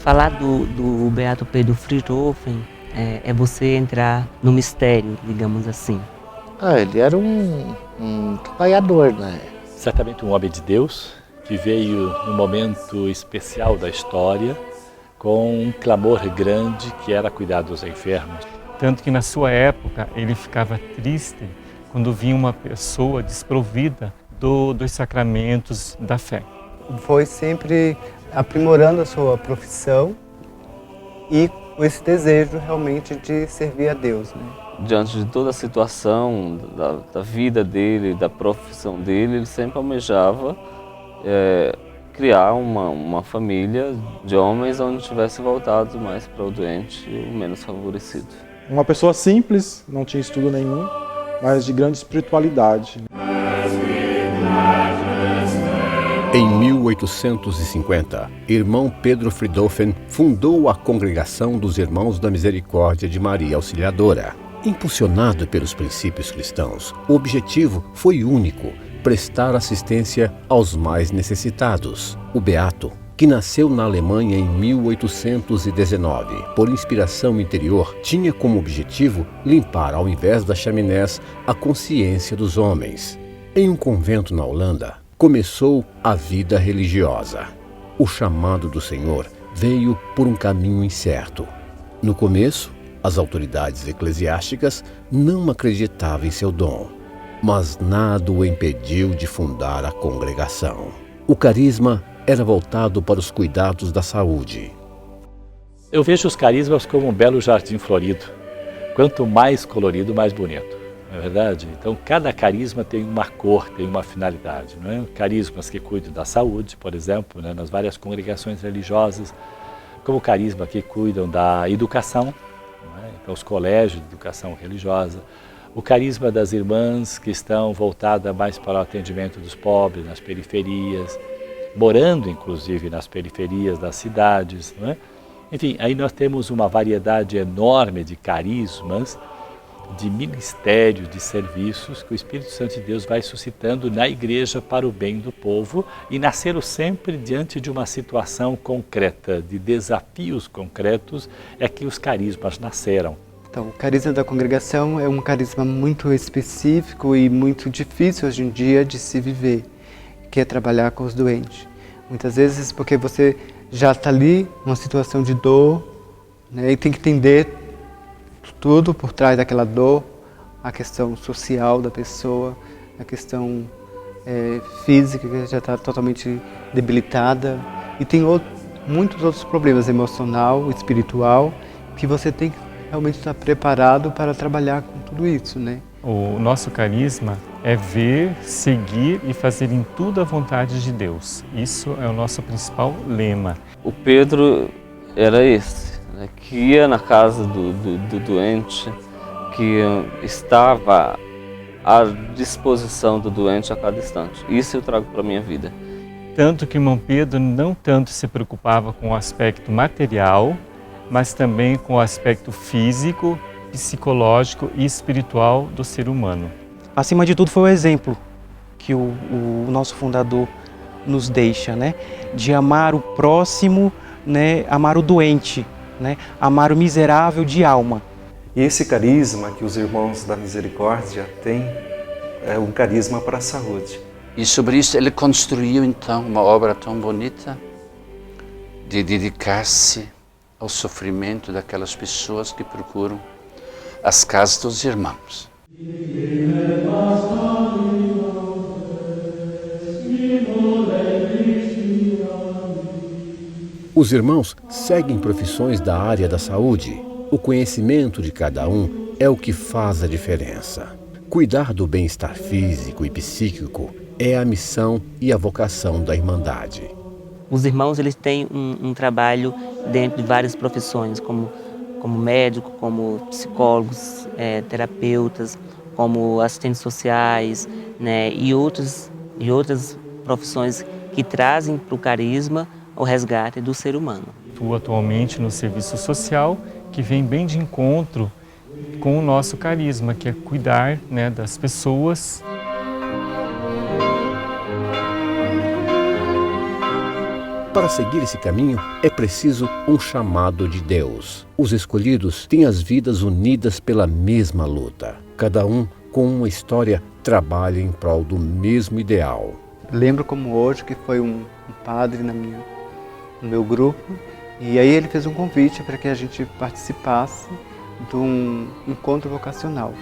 Falar do Beato Pedro Friedhofen é você entrar no mistério, digamos assim. Ele era um trabalhador, né? Certamente um homem de Deus que veio num momento especial da história com um clamor grande que era cuidar dos enfermos. Tanto que na sua época ele ficava triste quando vinha uma pessoa desprovida dos sacramentos da fé. Foi sempre aprimorando a sua profissão e com esse desejo realmente de servir a Deus, né? Diante de toda a situação da vida dele, da profissão dele, ele sempre almejava criar uma família de homens onde tivesse voltado mais para o doente e o menos favorecido. Uma pessoa simples, não tinha estudo nenhum, mas de grande espiritualidade. Em 1850, irmão Pedro Friedhofen fundou a Congregação dos Irmãos da Misericórdia de Maria Auxiliadora. Impulsionado pelos princípios cristãos, o objetivo foi único: prestar assistência aos mais necessitados. O beato, que nasceu na Alemanha em 1819, por inspiração interior, tinha como objetivo limpar, ao invés das chaminés, a consciência dos homens. Em um convento na Holanda, começou a vida religiosa. O chamado do Senhor veio por um caminho incerto. No começo, as autoridades eclesiásticas não acreditavam em seu dom, mas nada o impediu de fundar a congregação. O carisma era voltado para os cuidados da saúde. Eu vejo os carismas como um belo jardim florido. Quanto mais colorido, mais bonito. Não é verdade? Então, cada carisma tem uma cor, tem uma finalidade. Não é? Carismas que cuidam da saúde, por exemplo, né, nas várias congregações religiosas, como carisma que cuidam da educação, não é? Então, os colégios de educação religiosa, o carisma das irmãs que estão voltadas mais para o atendimento dos pobres, nas periferias, morando inclusive nas periferias das cidades. Não é? Enfim, aí nós temos uma variedade enorme de carismas, de ministérios, de serviços que o Espírito Santo de Deus vai suscitando na igreja para o bem do povo e nasceram sempre diante de uma situação concreta, de desafios concretos, é que os carismas nasceram. Então, o carisma da congregação é um carisma muito específico e muito difícil hoje em dia de se viver, que é trabalhar com os doentes. Muitas vezes porque você já está ali numa situação de dor, né, e tem que entender tudo por trás daquela dor, a questão social da pessoa, a questão física que já está totalmente debilitada e tem muitos outros problemas, emocional, espiritual, que você tem que realmente estar preparado para trabalhar com tudo isso, né? O nosso carisma é ver, seguir e fazer em tudo a vontade de Deus. Isso é o nosso principal lema. O Pedro era esse, né, que ia na casa do doente, que estava à disposição do doente a cada instante. Isso eu trago para a minha vida. Tanto que o irmão Pedro não tanto se preocupava com o aspecto material, mas também com o aspecto físico, psicológico e espiritual do ser humano. Acima de tudo foi o exemplo que o nosso fundador nos deixa, né? De amar o próximo, né? Amar o doente, né? Amar o miserável de alma. E esse carisma que os irmãos da misericórdia têm é um carisma para a saúde. E sobre isso ele construiu então uma obra tão bonita de dedicar-se ao sofrimento daquelas pessoas que procuram as casas dos irmãos. Os irmãos seguem profissões da área da saúde. O conhecimento de cada um é o que faz a diferença. Cuidar do bem-estar físico e psíquico é a missão e a vocação da Irmandade. Os irmãos eles têm um trabalho dentro de várias profissões, como médico, como psicólogos, terapeutas, como assistentes sociais, né, e outras profissões que trazem para o carisma o resgate do ser humano. Atuo atualmente no serviço social, que vem bem de encontro com o nosso carisma, que é cuidar, né, das pessoas. Para seguir esse caminho, é preciso um chamado de Deus. Os escolhidos têm as vidas unidas pela mesma luta. Cada um, com uma história, trabalha em prol do mesmo ideal. Lembro como hoje que foi um padre no meu grupo, e aí ele fez um convite para que a gente participasse de um encontro vocacional.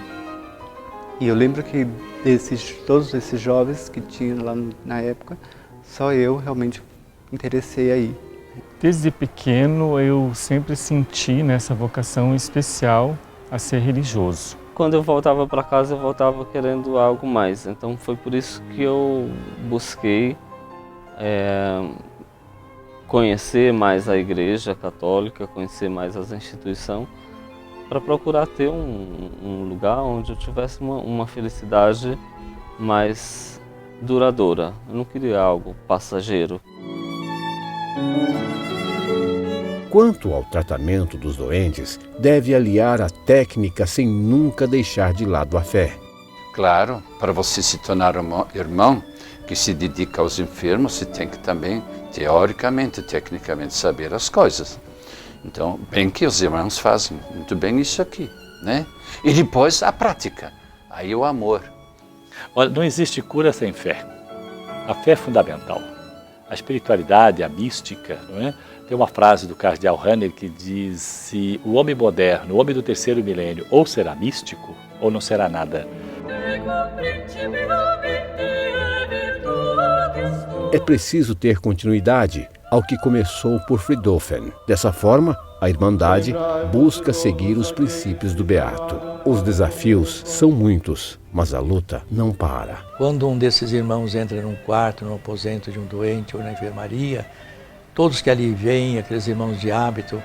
E eu lembro que todos esses jovens que tinham lá na época, só eu realmente interessei aí. Desde pequeno eu sempre senti nessa vocação especial a ser religioso. Quando eu voltava para casa, eu voltava querendo algo mais. Então foi por isso que eu busquei conhecer mais a Igreja Católica, conhecer mais as instituições, para procurar ter um lugar onde eu tivesse uma felicidade mais duradoura. Eu não queria algo passageiro. Quanto ao tratamento dos doentes, deve aliar a técnica sem nunca deixar de lado a fé. Claro, para você se tornar um irmão que se dedica aos enfermos, você tem que também, teoricamente, tecnicamente, saber as coisas. Então, bem que os irmãos fazem muito bem isso aqui, né? E depois a prática, aí o amor. Olha, não existe cura sem fé. A fé é fundamental. A espiritualidade, a mística, não é? Tem uma frase do cardeal Rahner que diz: se o homem moderno, o homem do terceiro milênio, ou será místico, ou não será nada. É preciso ter continuidade ao que começou por Fridolfen. Dessa forma, a Irmandade busca seguir os princípios do Beato. Os desafios são muitos, mas a luta não para. Quando um desses irmãos entra num quarto, no aposento de um doente ou na enfermaria, todos que ali vêm, aqueles irmãos de hábito,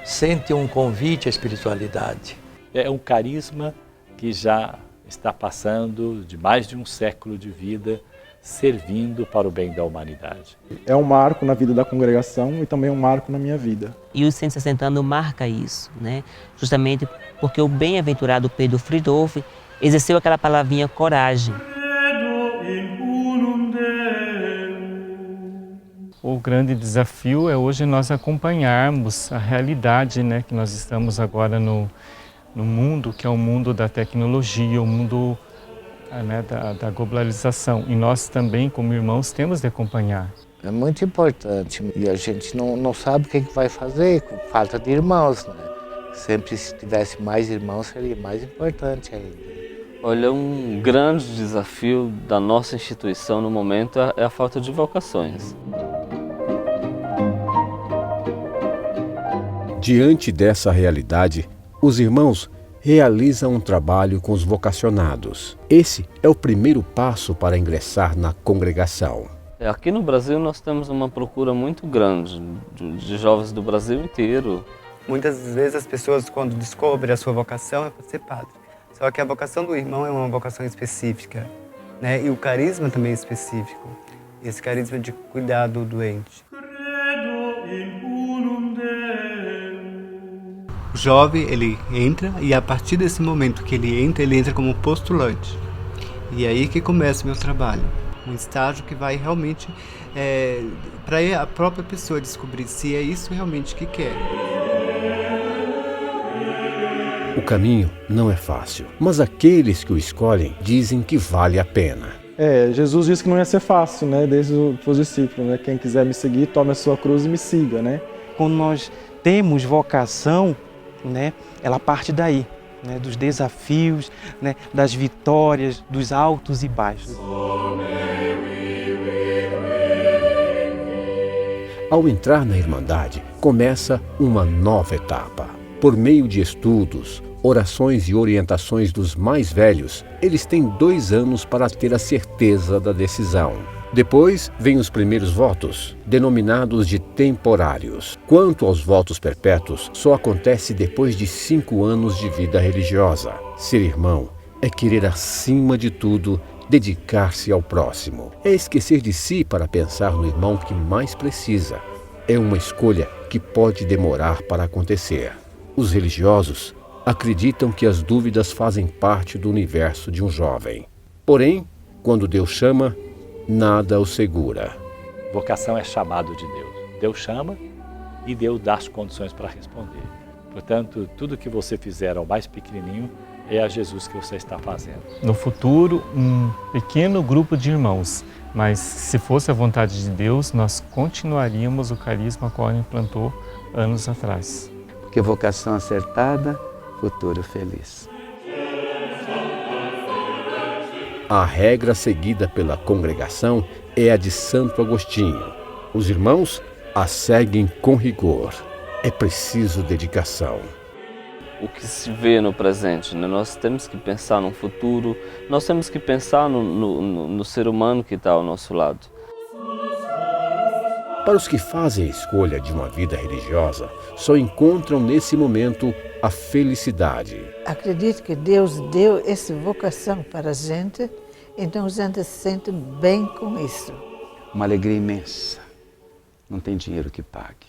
sentem um convite à espiritualidade. É um carisma que já está passando de mais de um século de vida, servindo para o bem da humanidade. É um marco na vida da congregação e também um marco na minha vida. E os 160 anos marca isso, né? Justamente porque o bem-aventurado Pedro Fridolfi exerceu aquela palavrinha coragem. O grande desafio é hoje nós acompanharmos a realidade, né, que nós estamos agora no mundo, que é o mundo da tecnologia, o mundo da globalização. E nós também, como irmãos, temos de acompanhar. É muito importante e a gente não sabe o que vai fazer com falta de irmãos, né? Sempre se tivesse mais irmãos seria mais importante ainda. Olha, um grande desafio da nossa instituição no momento é a falta de vocações. Diante dessa realidade, os irmãos realizam um trabalho com os vocacionados. Esse é o primeiro passo para ingressar na congregação. Aqui no Brasil nós temos uma procura muito grande de jovens do Brasil inteiro. Muitas vezes as pessoas, quando descobrem a sua vocação, é para ser padre. Só que a vocação do irmão é uma vocação específica, né? E o carisma também é específico. Esse carisma de cuidar do doente. O jovem, ele entra e a partir desse momento que ele entra como postulante. E é aí que começa o meu trabalho. Um estágio que vai realmente para a própria pessoa descobrir se é isso realmente que quer. O caminho não é fácil, mas aqueles que o escolhem dizem que vale a pena. Jesus disse que não ia ser fácil, né? Desde os discípulos, né? Quem quiser me seguir, tome a sua cruz e me siga, né? Quando nós temos vocação, né? Ela parte daí, né? Dos desafios, né? Das vitórias, dos altos e baixos. Ao entrar na Irmandade, começa uma nova etapa. Por meio de estudos, orações e orientações dos mais velhos, eles têm 2 anos para ter a certeza da decisão. Depois, vêm os primeiros votos, denominados de temporários. Quanto aos votos perpétuos, só acontece depois de 5 anos de vida religiosa. Ser irmão é querer, acima de tudo, dedicar-se ao próximo. É esquecer de si para pensar no irmão que mais precisa. É uma escolha que pode demorar para acontecer. Os religiosos acreditam que as dúvidas fazem parte do universo de um jovem. Porém, quando Deus chama, nada o segura. Vocação é chamado de Deus. Deus chama e Deus dá as condições para responder. Portanto, tudo que você fizer ao mais pequenininho é a Jesus que você está fazendo. No futuro, um pequeno grupo de irmãos, mas se fosse a vontade de Deus, nós continuaríamos o carisma qual ele implantou anos atrás. Porque vocação acertada, futuro feliz. A regra seguida pela congregação é a de Santo Agostinho. Os irmãos a seguem com rigor. É preciso dedicação. O que se vê no presente, né? Nós temos que pensar no futuro, nós temos que pensar no ser humano que está ao nosso lado. Para os que fazem a escolha de uma vida religiosa, só encontram nesse momento a felicidade. Acredito que Deus deu essa vocação para a gente, então a gente se sente bem com isso. Uma alegria imensa. Não tem dinheiro que pague.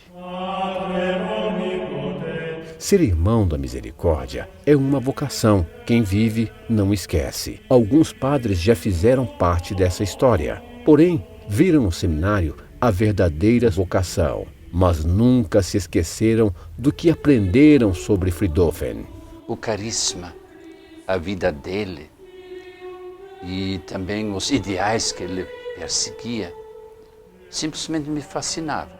Ser irmão da misericórdia é uma vocação. Quem vive não esquece. Alguns padres já fizeram parte dessa história. Porém, viram no seminário a verdadeira vocação. Mas nunca se esqueceram do que aprenderam sobre Fridolfin. O carisma, a vida dele e também os ideais que ele perseguia, simplesmente me fascinavam.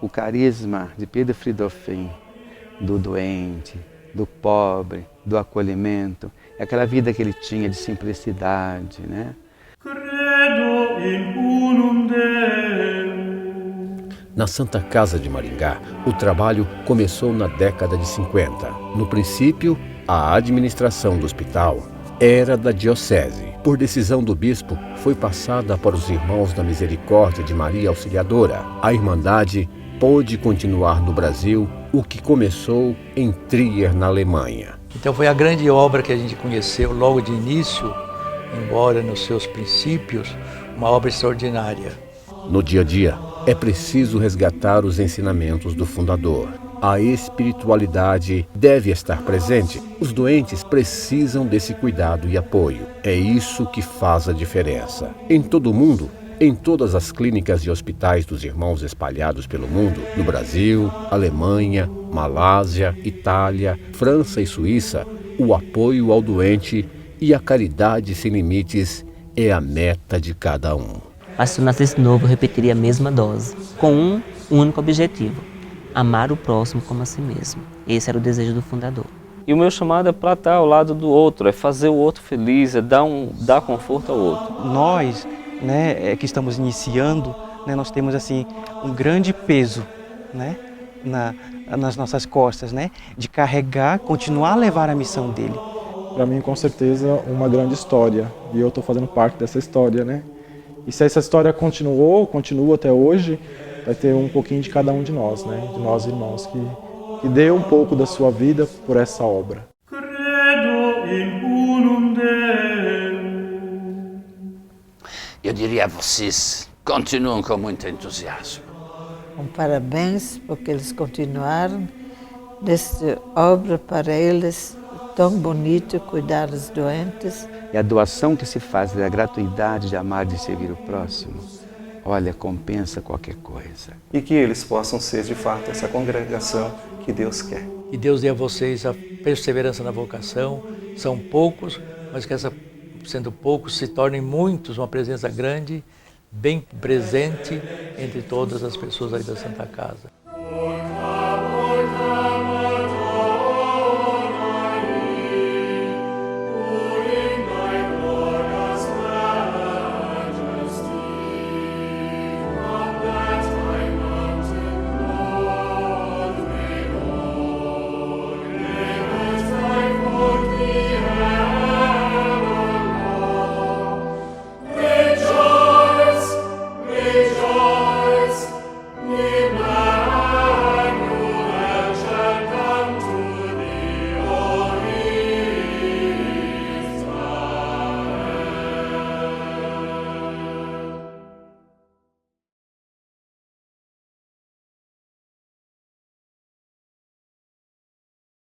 O carisma de Pedro Fridolfin, do doente, do pobre, do acolhimento, é aquela vida que ele tinha de simplicidade, né? Na Santa Casa de Maringá, o trabalho começou na década de 50. No princípio, a administração do hospital era da diocese. Por decisão do bispo, foi passada para os Irmãos da Misericórdia de Maria Auxiliadora. A Irmandade pôde continuar no Brasil o que começou em Trier, na Alemanha. Então foi a grande obra que a gente conheceu logo de início, embora nos seus princípios, uma obra extraordinária. No dia a dia, é preciso resgatar os ensinamentos do fundador. A espiritualidade deve estar presente. Os doentes precisam desse cuidado e apoio. É isso que faz a diferença. Em todo o mundo, em todas as clínicas e hospitais dos irmãos espalhados pelo mundo, no Brasil, Alemanha, Malásia, Itália, França e Suíça, o apoio ao doente e a caridade sem limites é a meta de cada um. Mas se eu nascesse novo, eu repetiria a mesma dose, com um único objetivo: amar o próximo como a si mesmo. Esse era o desejo do fundador. E o meu chamado é para estar ao lado do outro, é fazer o outro feliz, é dar conforto ao outro. Nós, né, que estamos iniciando, né, nós temos assim um grande peso, né, nas nossas costas, né, de carregar, continuar a levar a missão dele. Para mim, com certeza, uma grande história, e eu estou fazendo parte dessa história, né? E se essa história continua até hoje, vai ter um pouquinho de cada um de nós, né? De nós irmãos, que dê um pouco da sua vida por essa obra. Eu diria a vocês, continuem com muito entusiasmo. Parabéns, porque eles continuaram desta obra para eles tão bonita, cuidar dos doentes. E a doação que se faz da gratuidade de amar e de seguir o próximo, olha, compensa qualquer coisa. E que eles possam ser, de fato, essa congregação que Deus quer. E Deus dê a vocês a perseverança na vocação. São poucos, mas que sendo poucos se tornem muitos, uma presença grande, bem presente entre todas as pessoas aí da Santa Casa.